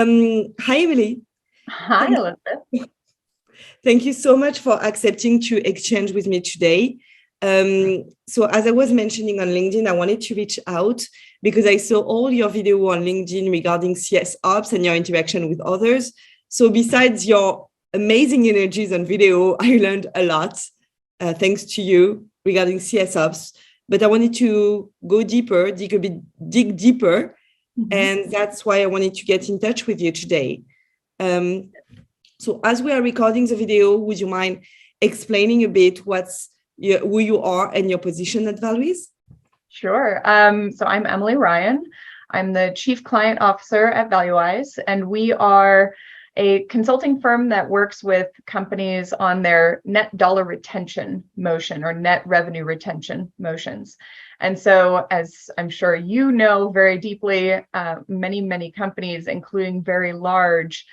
Hi, Emily. Hi, Thank, Elizabeth. thank you so much for accepting to exchange with me today. So, as I was mentioning on LinkedIn, I wanted to reach out because I saw all your video on LinkedIn regarding CS ops and your interaction with others. So, besides your amazing energies on video, I learned a lot thanks to you regarding CS ops. But I wanted to go deeper, dig deeper, Mhm. and that's why I wanted to get in touch with you today. Um, so as we are recording the video, would you mind explaining a bit who you are and your position at Valuize? Sure. So I'm Emily Ryan. I'm the Chief Client Officer at Valuize, and we are a consulting firm that works with companies on their net dollar retention motion or net revenue retention motions. And so, as I'm sure you know very deeply, many companies, including very large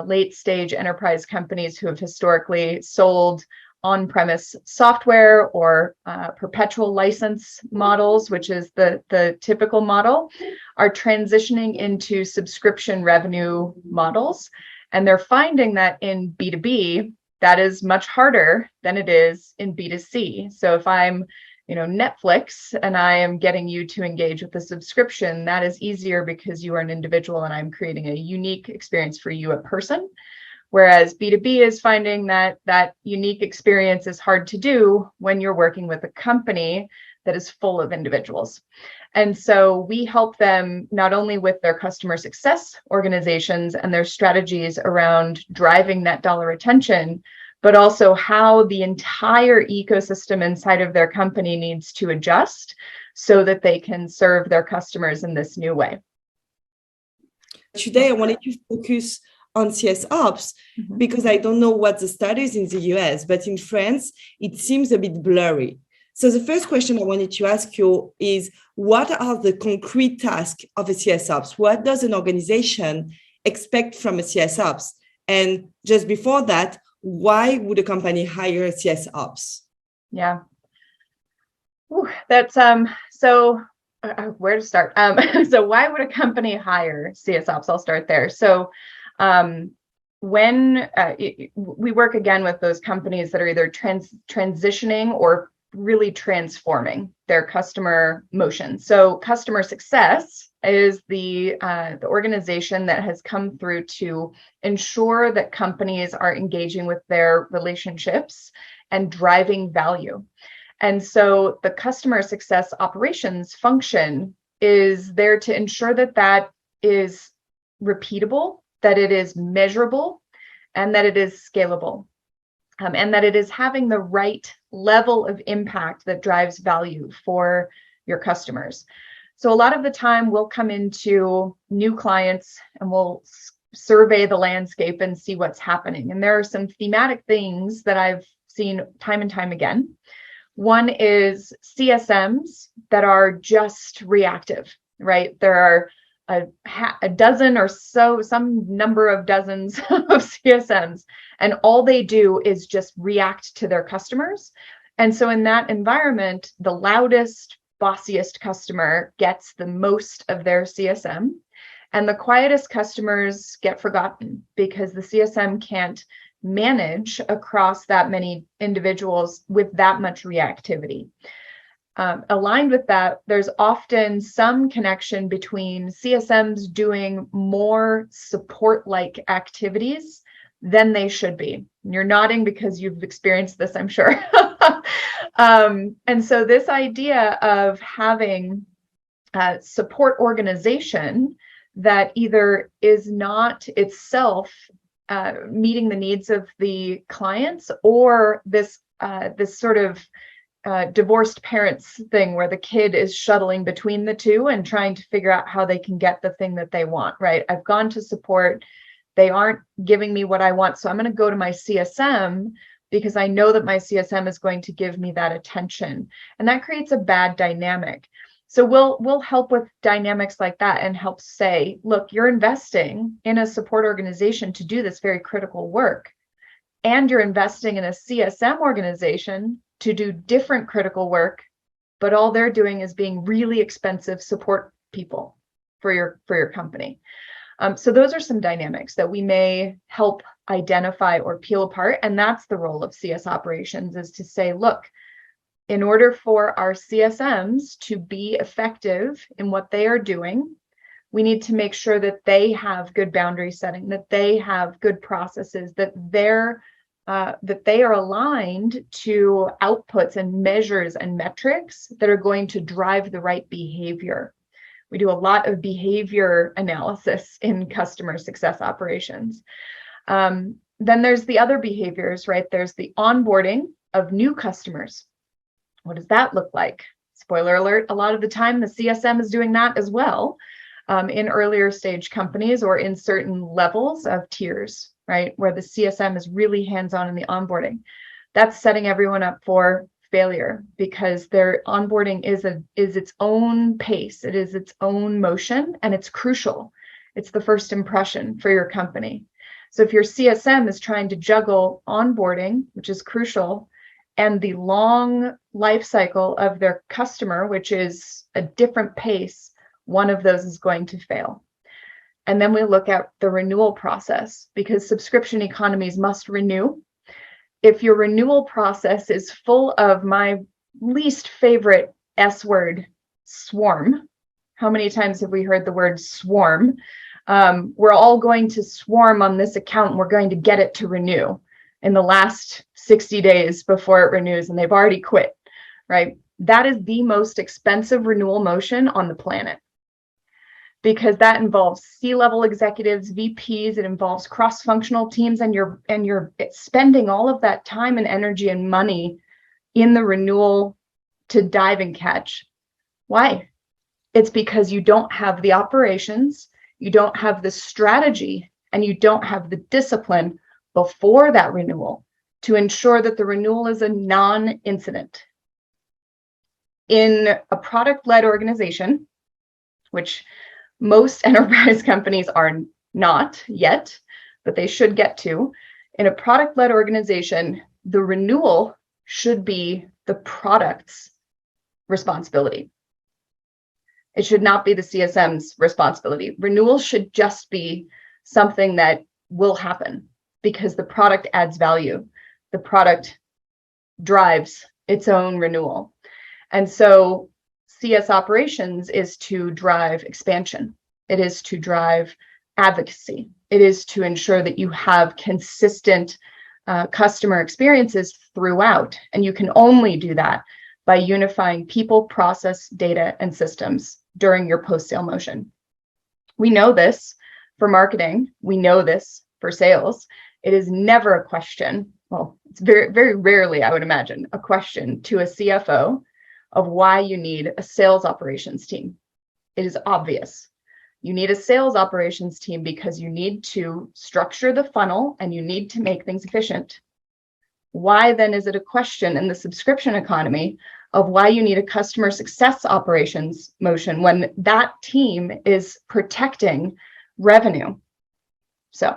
late stage enterprise companies who have historically sold on-premise software or perpetual license models, which is the typical model, are transitioning into subscription revenue models. And they're finding that in B2B, that is much harder than it is in B2C. So if I'm Netflix and I am getting you to engage with the subscription, that is easier because you are an individual and I'm creating a unique experience for you, a person. Whereas B2B is finding that that unique experience is hard to do when you're working with a company that is full of individuals. And so we help them not only with their customer success organizations and their strategies around driving net dollar retention, but also how the entire ecosystem inside of their company needs to adjust so that they can serve their customers in this new way. Today, I wanted to focus on CS ops because I don't know what the status in the US, but in France, it seems a bit blurry. So the first question I wanted to ask you is, what are the concrete tasks of a CS ops? What does an organization expect from a CS ops? And just before that, why would a company hire a CS ops? Yeah. Ooh, that's so where to start? So why would a company hire CS ops? I'll start there. So when we work again with those companies that are either transitioning or really transforming their customer motion. So customer success is the organization that has come through to ensure that companies are engaging with their relationships and driving value. And so the customer success operations function is there to ensure that that is repeatable, that it is measurable, and that it is scalable, and that it is having the right level of impact that drives value for your customers. So a lot of the time we'll come into new clients and we'll survey the landscape and see what's happening. And there are some thematic things that I've seen time and time again. One is CSMs that are just reactive, right? There are a dozen or so, some number of dozens of CSMs, and all they do is just react to their customers. And so in that environment, the loudest, bossiest customer gets the most of their CSM, and the quietest customers get forgotten because the CSM can't manage across that many individuals with that much reactivity. Aligned with that, there's often some connection between CSMs doing more support-like activities than they should be. And you're nodding because you've experienced this, I'm sure. And so this idea of having a support organization that either is not itself meeting the needs of the clients, or this sort of divorced parents thing where the kid is shuttling between the two and trying to figure out how they can get the thing that they want, right? I've gone to support, they aren't giving me what I want, so I'm going to go to my CSM because I know that my CSM is going to give me that attention, and that creates a bad dynamic. So we'll help with dynamics like that and help say, look, you're investing in a support organization to do this very critical work, and you're investing in a CSM organization to do different critical work, but all they're doing is being really expensive support people for your company. So those are some dynamics that we may help identify or peel apart. And that's the role of CS operations, is to say, look, in order for our CSMs to be effective in what they are doing, we need to make sure that they have good boundary setting, that they have good processes, that they are aligned to outputs and measures and metrics that are going to drive the right behavior. We do a lot of behavior analysis in customer success operations. Then there's the other behaviors, right? There's the onboarding of new customers. What does that look like? Spoiler alert, a lot of the time the CSM is doing that as well, in earlier stage companies or in certain levels of tiers, right? Where the CSM is really hands-on in the onboarding. That's setting everyone up for failure, because their onboarding is its own pace, it is its own motion, and it's crucial. It's the first impression for your company. So if your CSM is trying to juggle onboarding, which is crucial, and the long life cycle of their customer, which is a different pace, one of those is going to fail. And then we look at the renewal process, because subscription economies must renew. If your renewal process is full of my least favorite S word, swarm, how many times have we heard the word swarm? We're all going to swarm on this account, and we're going to get it to renew in the last 60 days before it renews, and they've already quit, right? That is the most expensive renewal motion on the planet, because that involves C-level executives, VPs, it involves cross-functional teams, and you're spending all of that time and energy and money in the renewal to dive and catch. Why? It's because you don't have the operations, you don't have the strategy, and you don't have the discipline before that renewal to ensure that the renewal is a non-incident. In a product-led organization, which most enterprise companies are not yet, but they should get to, in a product-led organization, the renewal should be the product's responsibility. It should not be the CSM's responsibility. Renewal should just be something that will happen because the product adds value. The product drives its own renewal. And so CS operations is to drive expansion. It is to drive advocacy. It is to ensure that you have consistent customer experiences throughout. And you can only do that by unifying people, process, data, and systems during your post-sale motion. We know this for marketing. We know this for sales. It is never a question. Well, it's very, very rarely, I would imagine, a question to a CFO of why you need a sales operations team. It is obvious. You need a sales operations team because you need to structure the funnel and you need to make things efficient. Why then is it a question in the subscription economy of why you need a customer success operations motion when that team is protecting revenue? So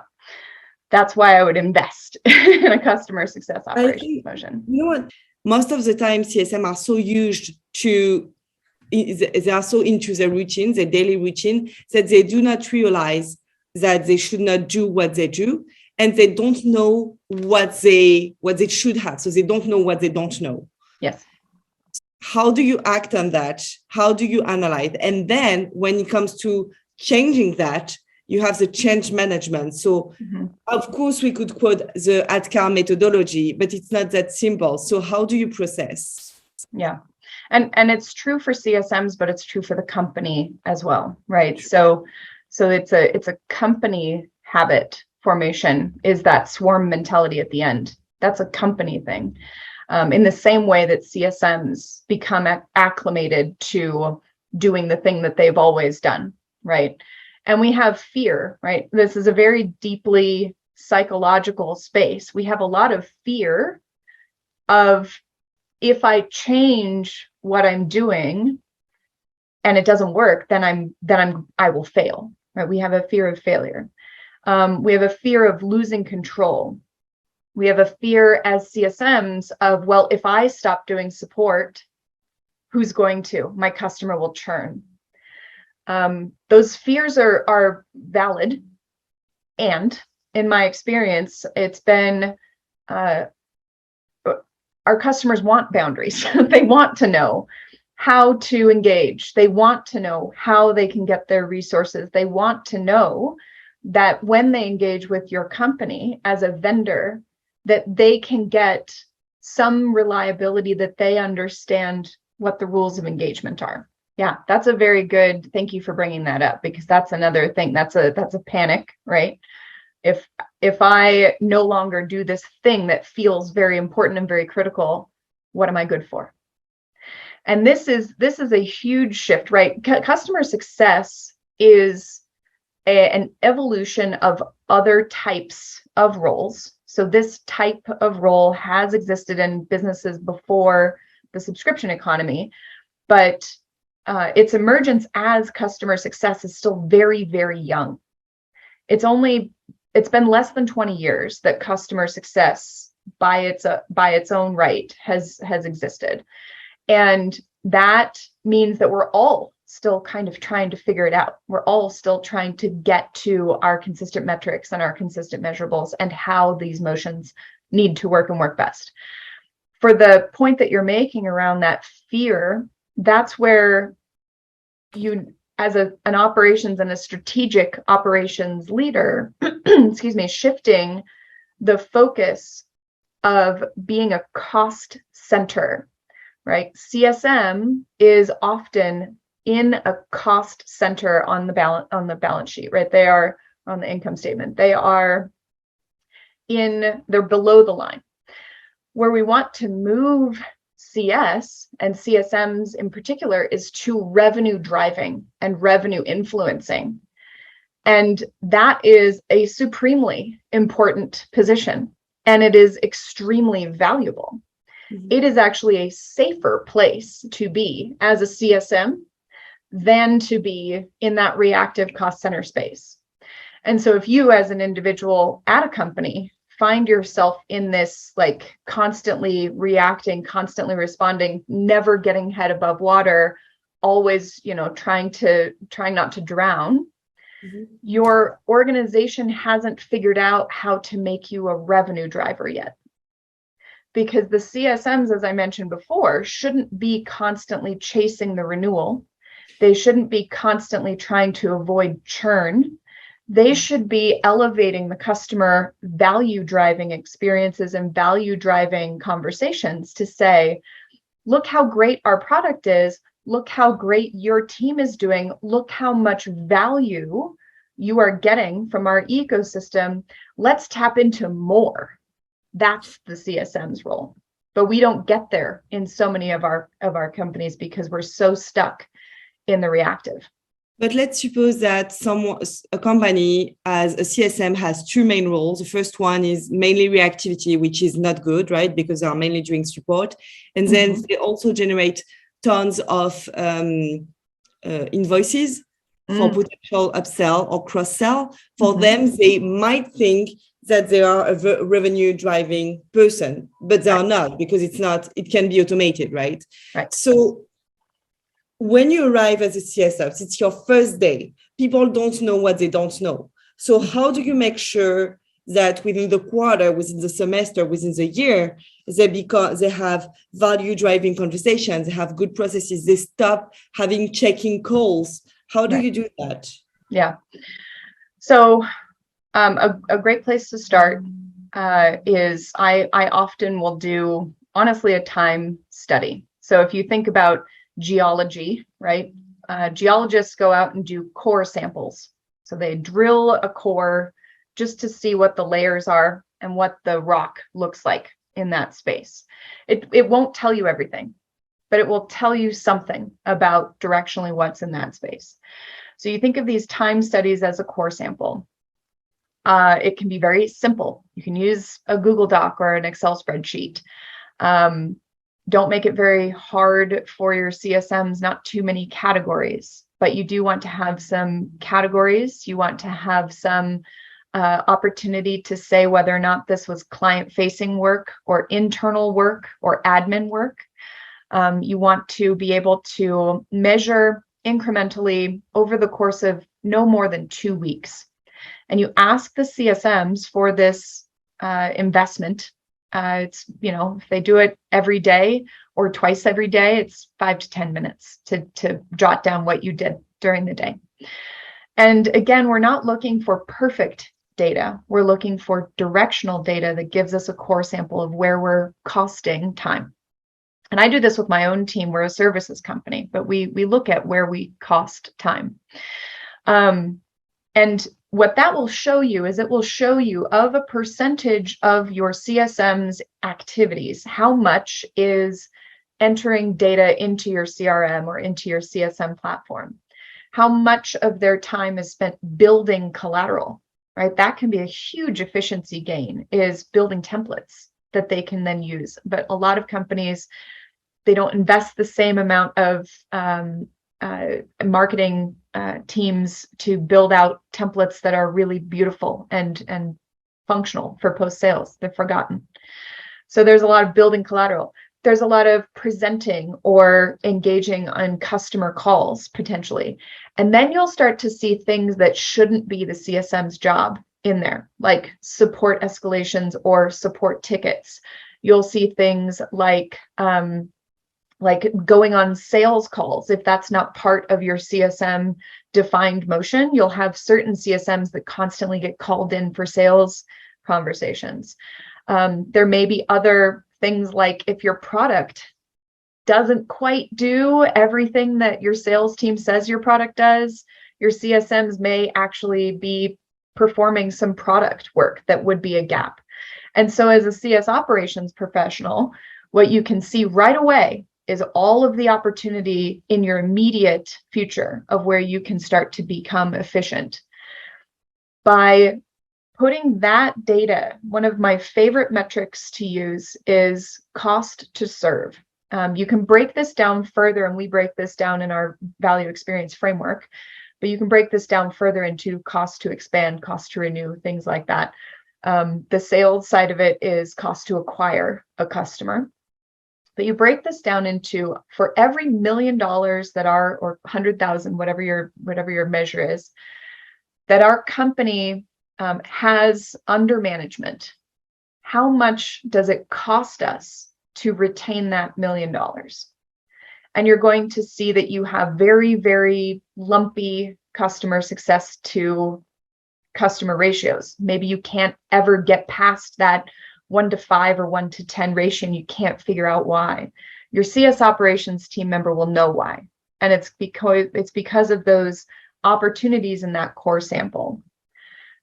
that's why I would invest in a customer success operations motion. You know what? Most of the time, CSM are so used to, they are so into their routine, their daily routine, that they do not realize that they should not do what they do, and they don't know what they should have. So they don't know what they don't know. Yes. How do you act on that? How do you analyze? And then when it comes to changing that, you have the change management. So of course we could quote the ADKAR methodology, but it's not that simple. So how do you process? Yeah. And it's true for CSMs, but it's true for the company as well, right? So it's a company habit formation, is that swarm mentality at the end. That's a company thing. In the same way that CSMs become acclimated to doing the thing that they've always done, right? And we have fear, right? This is a very deeply psychological space. We have a lot of fear of, if I change what I'm doing and it doesn't work, then I will fail, right? We have a fear of failure. We have a fear of losing control. We have a fear as CSMs of, well, if I stop doing support, who's going to? My customer will churn. those fears are valid. And in my experience, it's been our customers want boundaries. They want to know how to engage. They want to know how they can get their resources. They want to know that when they engage with your company as a vendor, that they can get some reliability, that they understand what the rules of engagement are. Yeah, that's a very good, thank you for bringing that up, because that's another thing. That's a panic, right? If I no longer do this thing that feels very important and very critical, what am I good for? And this is a huge shift, right? Customer success is an evolution of other types of roles. So this type of role has existed in businesses before the subscription economy, but its emergence as customer success is still very, very young. It's been less than 20 years that customer success by its own right has existed. And that means that we're all still kind of trying to figure it out. We're all still trying to get to our consistent metrics and our consistent measurables and how these motions need to work and work best. For the point that you're making around that fear, that's where you, as an operations and a strategic operations leader, excuse me, shifting the focus of being a cost center, right? CSM is often in a cost center on the balance sheet, right? They are on the income statement. They're below the line. Where we want to move CS and CSMs in particular is to revenue driving and revenue influencing. And that is a supremely important position, and it is extremely valuable. Mm-hmm. It is actually a safer place to be as a CSM than to be in that reactive cost center space. And so if you as an individual at a company find yourself in this like constantly reacting, constantly responding, never getting head above water, always, trying not to drown, mm-hmm. Your organization hasn't figured out how to make you a revenue driver yet. Because the CSMs, as I mentioned before, shouldn't be constantly chasing the renewal. They shouldn't be constantly trying to avoid churn. They should be elevating the customer value driving experiences and value driving conversations to say, look how great our product is. Look how great your team is doing. Look how much value you are getting from our ecosystem. Let's tap into more. That's the CSM's role. But we don't get there in so many of our companies because we're so stuck in the reactive. But let's suppose that a company as a CSM has two main roles. The first one is mainly reactivity, which is not good, right? Because they are mainly doing support. And then mm-hmm. they also generate tons of invoices for potential upsell or cross-sell. For mm-hmm. them, they might think that they are a revenue driving person, but they are not, because it can be automated, right? Right. So when you arrive as a CSM, it's your first day. People don't know what they don't know. So how do you make sure that within the quarter, within the semester, within the year, they have value driving conversations, they have good processes, they stop having checking calls? How do you do that? Yeah. So a great place to start is I often will do, honestly, a time study. So if you think about geology, right? Geologists go out and do core samples. So they drill a core just to see what the layers are and what the rock looks like in that space. It won't tell you everything, but it will tell you something about directionally what's in that space. So you think of these time studies as a core sample. It can be very simple. You can use a Google Doc or an Excel spreadsheet. Don't make it very hard for your CSMs, not too many categories, but you do want to have some categories. You want to have some opportunity to say whether or not this was client-facing work or internal work or admin work. You want to be able to measure incrementally over the course of no more than 2 weeks. And you ask the CSMs for this investment. It's, if they do it every day or twice every day, it's 5 to 10 minutes to jot down what you did during the day. And again, we're not looking for perfect data. We're looking for directional data that gives us a core sample of where we're costing time. And I do this with my own team. We're a services company, but we look at where we cost time. And what that will show you is it will show you of a percentage of your CSM's activities, how much is entering data into your CRM or into your CSM platform. How much of their time is spent building collateral, right? That can be a huge efficiency gain, is building templates that they can then use. But a lot of companies, they don't invest the same amount of marketing teams to build out templates that are really beautiful and functional for post-sales. They're forgotten. So there's a lot of building collateral. There's a lot of presenting or engaging on customer calls potentially. And then you'll start to see things that shouldn't be the CSM's job in there, like support escalations or support tickets. You'll see things like going on sales calls. If that's not part of your CSM defined motion, you'll have certain CSMs that constantly get called in for sales conversations. There may be other things like if your product doesn't quite do everything that your sales team says your product does, your CSMs may actually be performing some product work that would be a gap. And so as a CS operations professional, what you can see right away is all of the opportunity in your immediate future of where you can start to become efficient. By putting that data, one of my favorite metrics to use is cost to serve. You can break this down further, and we break this down in our value experience framework, but you can break this down further into cost to expand, cost to renew, things like that. The sales side of it is cost to acquire a customer. But you break this down into, for every $1 million that our, or 100,000, whatever your measure is, that our company has under management, how much does it cost us to retain that $1 million? And you're going to see that you have very, very lumpy customer success to customer ratios. Maybe you can't ever get past that 1-to-5 or 1-to-10 ratio, and you can't figure out why. Your CS operations team member will know why. And it's because of those opportunities in that core sample.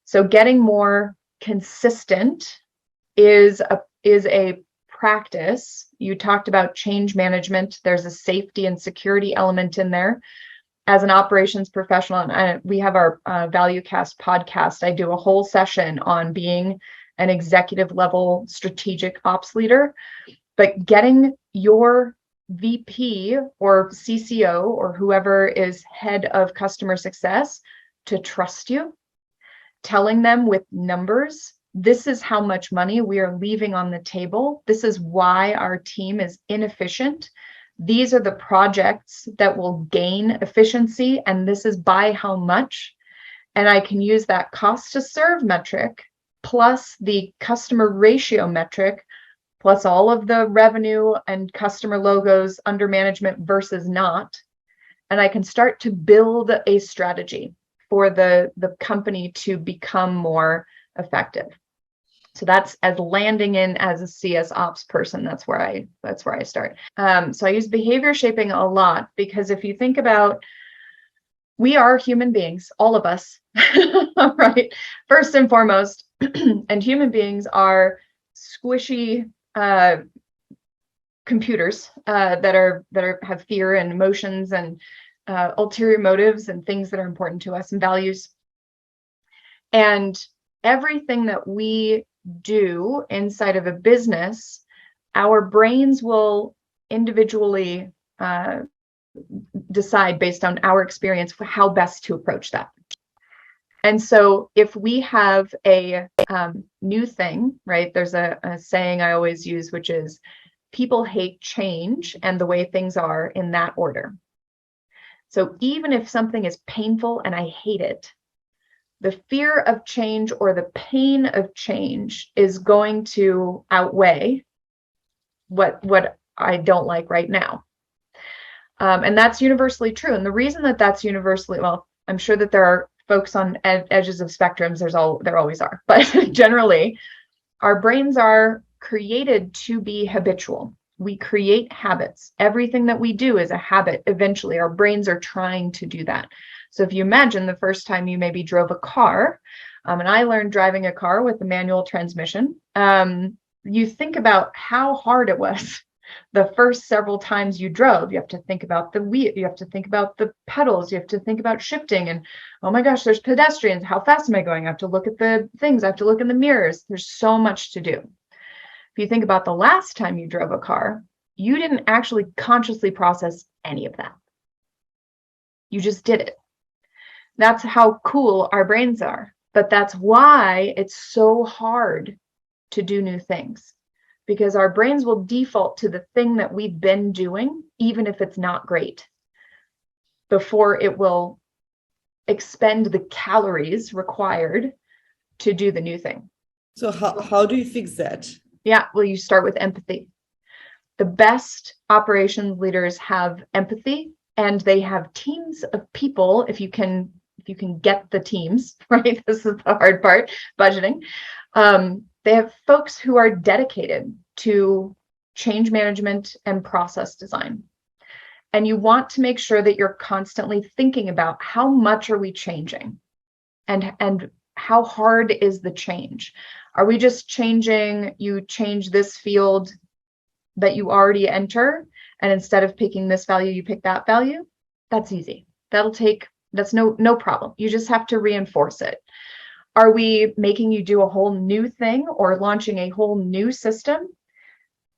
So getting more consistent is a practice. You talked about change management. There's a safety and security element in there. As an operations professional, and we have our Valuecast podcast, I do a whole session on being an executive level strategic ops leader, but getting your VP or CCO or whoever is head of customer success to trust you, telling them with numbers, this is how much money we are leaving on the table. This is why our team is inefficient. These are the projects that will gain efficiency, and this is by how much. And I can use that cost to serve metric plus the customer ratio metric, plus all of the revenue and customer logos under management versus not. And I can start to build a strategy for the company to become more effective. So that's as landing in as a CS ops person. That's where I start. So I use behavior shaping a lot because if you think about, we are human beings, all of us, right? First and foremost, and human beings are squishy computers that have fear and emotions and ulterior motives and things that are important to us and values. And everything that we do inside of a business, our brains will individually decide based on our experience for how best to approach that. And so if we have a new thing, right, there's a saying I always use, which is people hate change and the way things are in that order. So even if something is painful and I hate it, the fear of change or the pain of change is going to outweigh what I don't like right now. And that's universally true. And the reason that that's universally, well, I'm sure that there are folks on edges of spectrums. There always are. But generally, our brains are created to be habitual. We create habits. Everything that we do is a habit. Eventually, our brains are trying to do that. So if you imagine the first time you maybe drove a car, and I learned driving a car with a manual transmission, you think about how hard it was the first several times you drove. You have to think about the wheel, you have to think about the pedals, you have to think about shifting, and oh my gosh, there's pedestrians. How fast am I going? I have to look at the things, I have to look in the mirrors. There's so much to do. If you think about the last time you drove a car, you didn't actually consciously process any of that. You just did it. That's how cool our brains are. But that's why it's so hard to do new things, because our brains will default to the thing that we've been doing, even if it's not great, before it will expend the calories required to do the new thing. So how do you fix that? Yeah, well, you start with empathy. The best operations leaders have empathy, and they have teams of people. If you can get the teams, right? This is the hard part, budgeting. They have folks who are dedicated to change management and process design. And you want to make sure that you're constantly thinking about how much are we changing, and how hard is the change? Are we just changing, you change this field that you already enter, and instead of picking this value, you pick that value? That's easy. That's no problem. You just have to reinforce it. Are we making you do a whole new thing or launching a whole new system?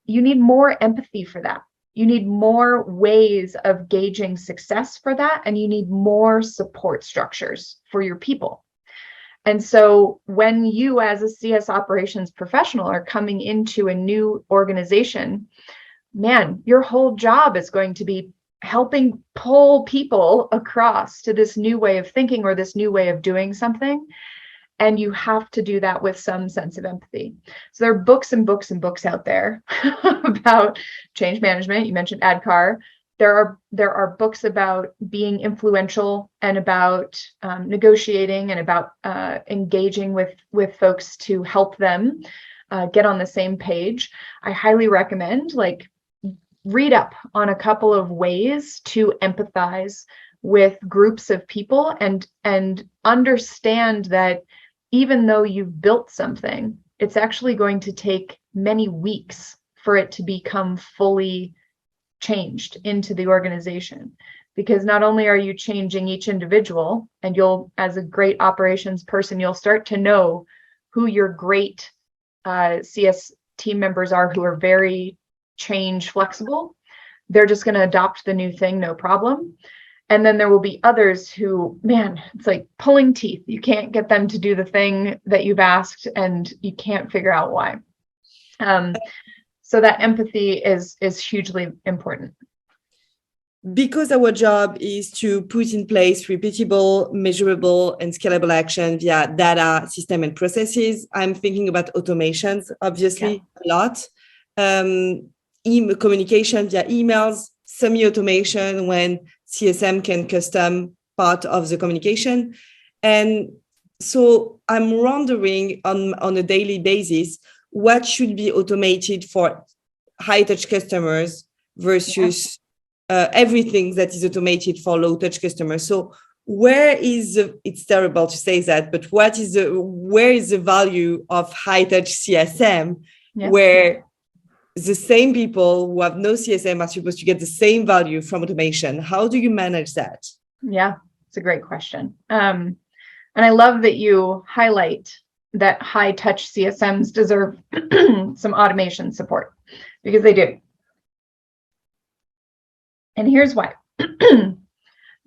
You need more empathy for that. You need more ways of gauging success for that, and you need more support structures for your people. And so when you as a CS operations professional are coming into a new organization, man, your whole job is going to be helping pull people across to this new way of thinking or this new way of doing something. And you have to do that with some sense of empathy. So there are books and books and books out there about change management. You mentioned ADKAR. There are books about being influential and about negotiating and about engaging with folks to help them get on the same page. I highly recommend, read up on a couple of ways to empathize with groups of people and understand that even though you've built something, it's actually going to take many weeks for it to become fully changed into the organization. Because not only are you changing each individual, and you'll, as a great operations person, you'll start to know who your great CS team members are who are very change flexible. They're just going to adopt the new thing, no problem. And then there will be others who, man, it's like pulling teeth. You can't get them to do the thing that you've asked, and you can't figure out why. So that empathy is hugely important. Because our job is to put in place repeatable, measurable, and scalable action via data, system, and processes, I'm thinking about automations, obviously, a lot. Communication via emails, semi-automation when CSM can custom part of the communication. And so I'm wondering on a daily basis, what should be automated for high-touch customers versus everything that is automated for low-touch customers. So where is it's terrible to say that, but where is the value of high-touch CSM, where the same people who have no CSM are supposed to get the same value from automation? How do you manage that? Yeah, it's a great question. And I love that you highlight that high-touch CSMs deserve some automation support, because they do. And here's why.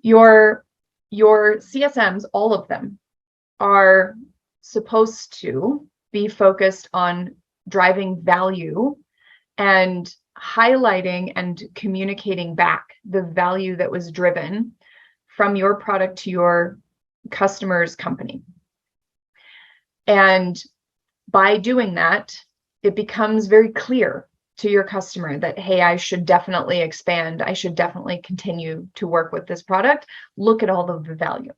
Your CSMs, all of them, are supposed to be focused on driving value and highlighting and communicating back the value that was driven from your product to your customer's company. And by doing that, it becomes very clear to your customer that, hey, I should definitely expand. I should definitely continue to work with this product. Look at all of the value.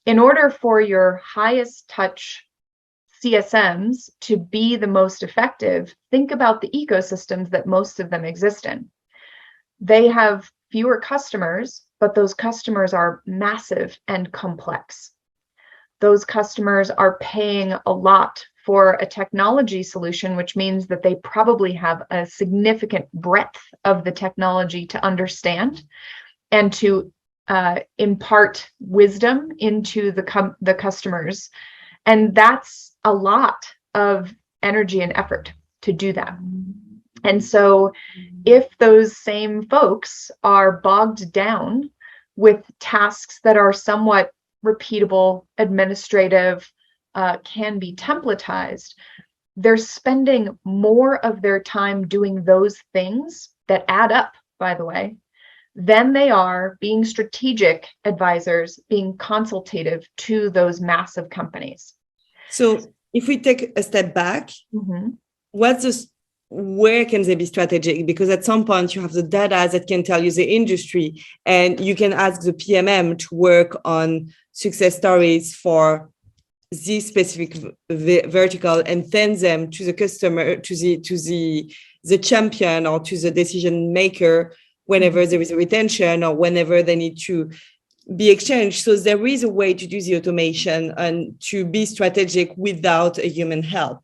In order for your highest touch CSMs to be the most effective, think about the ecosystems that most of them exist in. They have fewer customers, but those customers are massive and complex. Those customers are paying a lot for a technology solution, which means that they probably have a significant breadth of the technology to understand and to impart wisdom into the customers. And that's a lot of energy and effort to do that. And so if those same folks are bogged down with tasks that are somewhat repeatable, administrative, can be templatized, they're spending more of their time doing those things that add up, by the way, than they are being strategic advisors, being consultative to those massive companies. So if we take a step back, where can they be strategic? Because at some point you have the data that can tell you the industry, and you can ask the PMM to work on success stories for this specific vertical and send them to the customer, to the champion or to the decision maker whenever there is a retention or whenever they need to be exchanged. So there is a way to do the automation and to be strategic without a human help.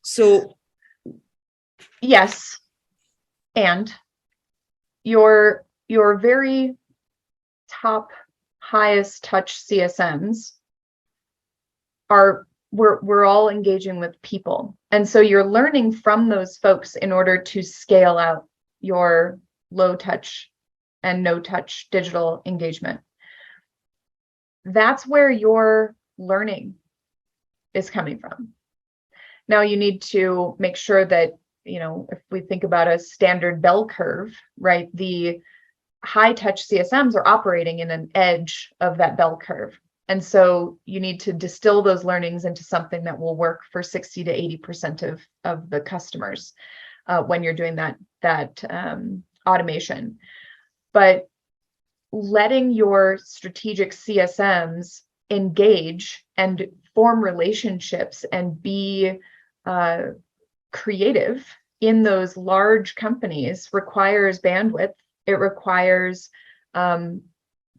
So yes, and your very top highest touch CSMs we're all engaging with people. And so you're learning from those folks in order to scale out your low touch and no touch digital engagement. That's where your learning is coming from. Now you need to make sure that, if we think about a standard bell curve, right, the high touch CSMs are operating in an edge of that bell curve. And so you need to distill those learnings into something that will work for 60 to 80% of the customers when you're doing that automation. But letting your strategic CSMs engage and form relationships and be creative in those large companies requires bandwidth. It requires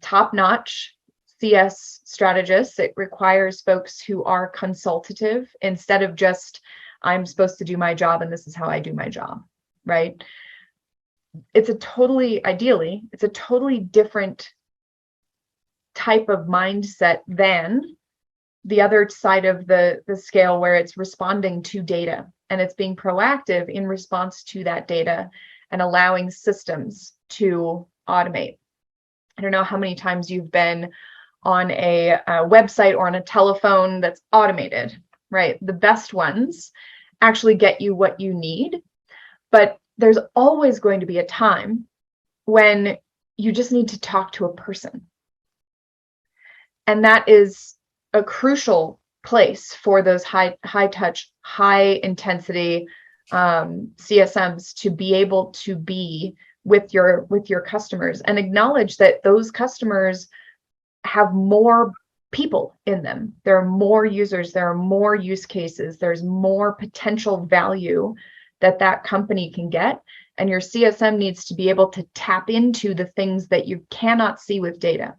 top-notch CS strategists. It requires folks who are consultative instead of just, I'm supposed to do my job and this is how I do my job, right? It's a totally different type of mindset than the other side of the scale, where it's responding to data and it's being proactive in response to that data and allowing systems to automate. I don't know how many times you've been on a website or on a telephone that's automated, right? The best ones actually get you what you need, but there's always going to be a time when you just need to talk to a person. And that is a crucial place for those high touch, high intensity CSMs to be able to be with your customers and acknowledge that those customers have more people in them. There are more users, there are more use cases, there's more potential value that company can get. And your CSM needs to be able to tap into the things that you cannot see with data,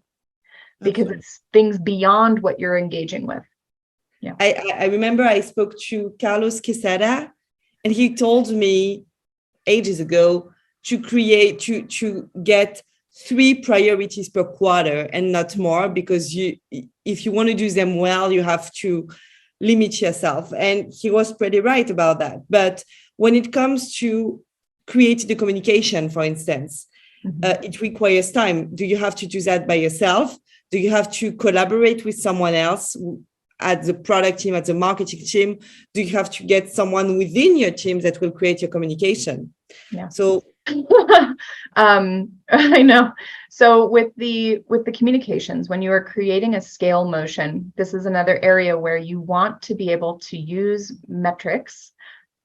because it's things beyond what you're engaging with. Yeah. I remember I spoke to Carlos Quesada, and he told me ages ago to get 3 priorities per quarter and not more, because if you want to do them well, you have to limit yourself. And he was pretty right about that. But when it comes to creating the communication, for instance, it requires time. Do you have to do that by yourself? Do you have to collaborate with someone else at the product team, at the marketing team? Do you have to get someone within your team that will create your communication? Yeah. So I know. So with the communications, when you are creating a scale motion, this is another area where you want to be able to use metrics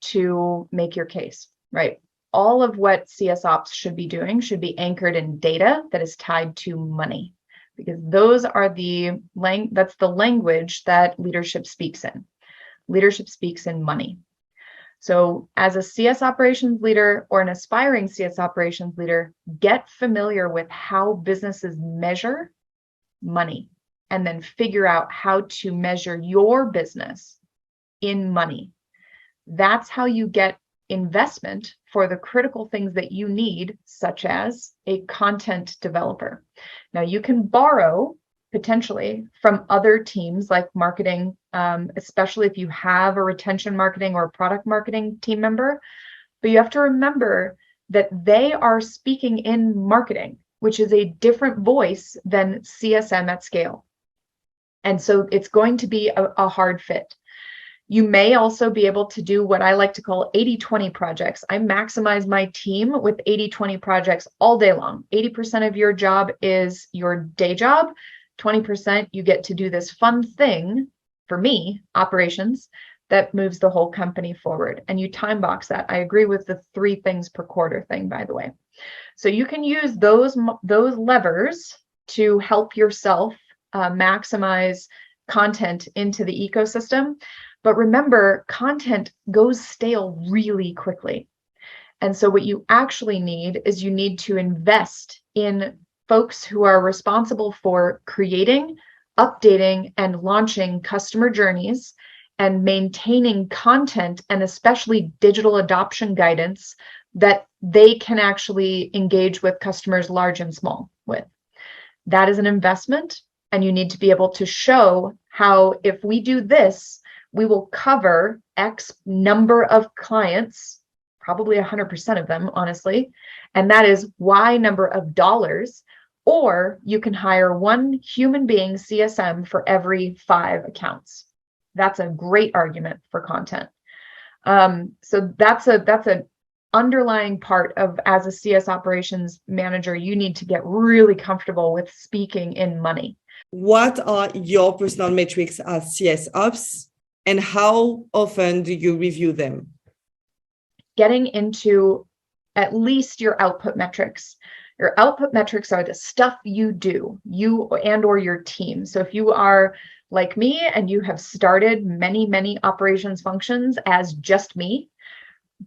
to make your case, right? All of what CS ops should be doing should be anchored in data that is tied to money, because those are that's the language that leadership speaks in. Leadership speaks in money. So as a CS operations leader or an aspiring CS operations leader, get familiar with how businesses measure money, and then figure out how to measure your business in money. That's how you get investment for the critical things that you need, such as a content developer. Now, you can borrow potentially from other teams like marketing, especially if you have a retention marketing or product marketing team member. But you have to remember that they are speaking in marketing, which is a different voice than CSM at scale. And so it's going to be a hard fit. You may also be able to do what I like to call 80-20 projects. I maximize my team with 80-20 projects all day long. 80% of your job is your day job. 20% you get to do this fun thing, for me, operations, that moves the whole company forward. And you time box that. I agree with the 3 things per quarter thing, by the way. So you can use those levers to help yourself maximize content into the ecosystem. But remember, content goes stale really quickly. And so what you actually need is you need to invest in folks who are responsible for creating, updating, and launching customer journeys and maintaining content, and especially digital adoption guidance that they can actually engage with customers large and small with. That is an investment, and you need to be able to show how, if we do this, we will cover X number of clients, probably 100% of them, honestly, and that is Y number of dollars. Or you can hire 1 human being CSM for every 5 accounts. That's a great argument for content. So that's an underlying part of, as a CS operations manager, you need to get really comfortable with speaking in money. What are your personal metrics as CS ops, and how often do you review them? Getting into at least your output metrics. Your output metrics are the stuff you do, you and or your team. So if you are like me and you have started many, many operations functions as just me,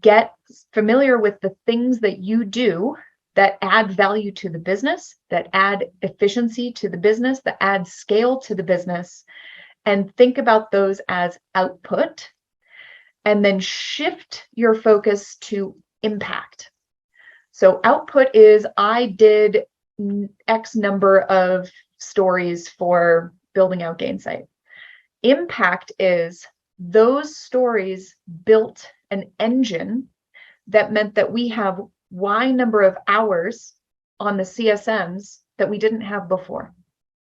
get familiar with the things that you do that add value to the business, that add efficiency to the business, that add scale to the business, and think about those as output, and then shift your focus to impact. So output is, I did X number of stories for building out Gainsight. Impact is, those stories built an engine that meant that we have Y number of hours on the CSMs that we didn't have before.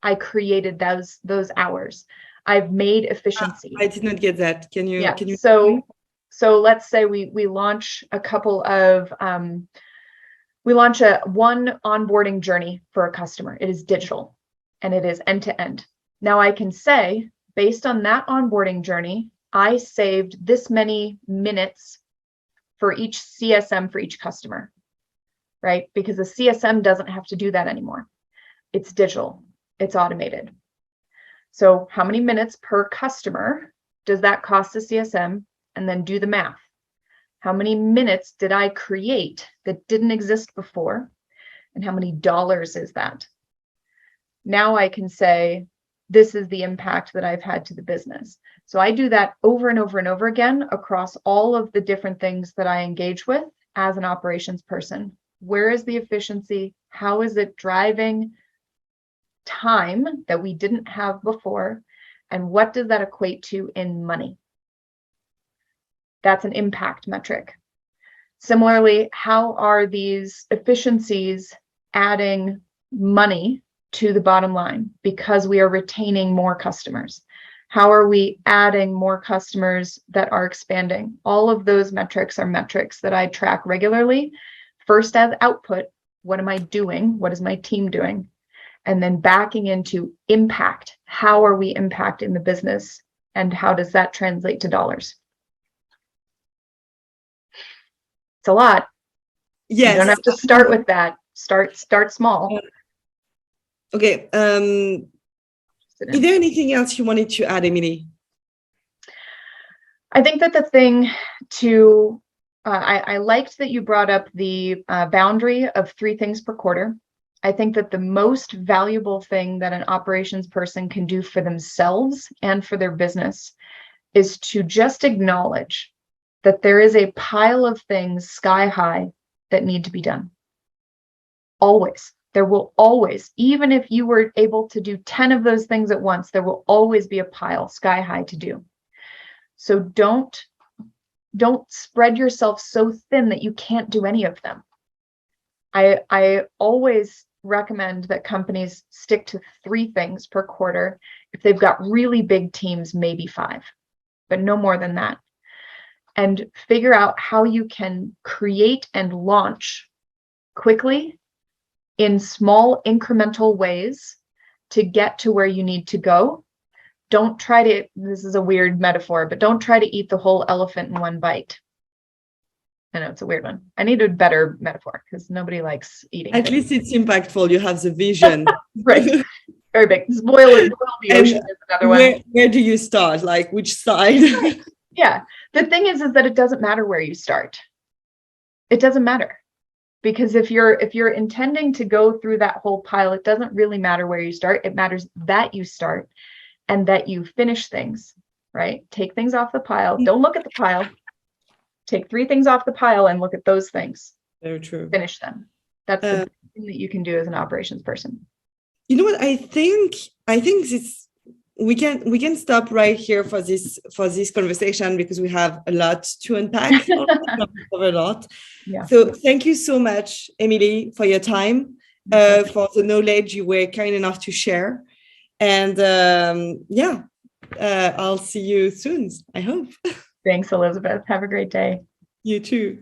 I created those hours. I've made efficiency. I did not get that. Can you? Yeah. Can you? So let's say we launch a couple of we launch one onboarding journey for a customer. It is digital and it is end to end. Now I can say, based on that onboarding journey, I saved this many minutes for each CSM for each customer, right? Because the CSM doesn't have to do that anymore. It's digital, it's automated. So how many minutes per customer does that cost the CSM? And then do the math. How many minutes did I create that didn't exist before? And how many dollars is that? Now I can say, this is the impact that I've had to the business. So I do that over and over and over again across all of the different things that I engage with as an operations person. Where is the efficiency? How is it driving time that we didn't have before? And what does that equate to in money? That's an impact metric. Similarly, how are these efficiencies adding money to the bottom line because we are retaining more customers? How are we adding more customers that are expanding? All of those metrics are metrics that I track regularly first as output, what am I doing? What is my team doing? And then backing into impact. How are we impacting the business? And how does that translate to dollars? It's a lot. Yes. You don't have to start with that. Start small. Okay. Is there anything else you wanted to add, Emily? I think that the thing to, I liked that you brought up the boundary of 3 things per quarter. I think that the most valuable thing that an operations person can do for themselves and for their business is to just acknowledge that there is a pile of things sky high that need to be done. Always. There will always, even if you were able to do 10 of those things at once, there will always be a pile sky high to do. So don't spread yourself so thin that you can't do any of them. I always recommend that companies stick to 3 things per quarter. If they've got really big teams, maybe 5, but no more than that. And figure out how you can create and launch quickly in small incremental ways to get to where you need to go. Don't try to, this is a weird metaphor, but don't try to eat the whole elephant in one bite. I know it's a weird one. I need a better metaphor because nobody likes eating. At least it's impactful. You have the vision. Right. Very big. Boil the ocean is another one. Where do you start? Like which side? Yeah. The thing is that it doesn't matter where you start. It doesn't matter. Because if you're intending to go through that whole pile, it doesn't really matter where you start. It matters that you start and that you finish things, right? Take things off the pile. Don't look at the pile. Take 3 things off the pile and look at those things. Very true. Finish them. That's the thing that you can do as an operations person. You know what? I think this we can stop right here for this conversation because we have a lot to unpack. A lot. Yeah. So thank you so much, Emily, for your time, for the knowledge you were kind enough to share. And I'll see you soon, I hope. Thanks, Elizabeth. Have a great day. You too.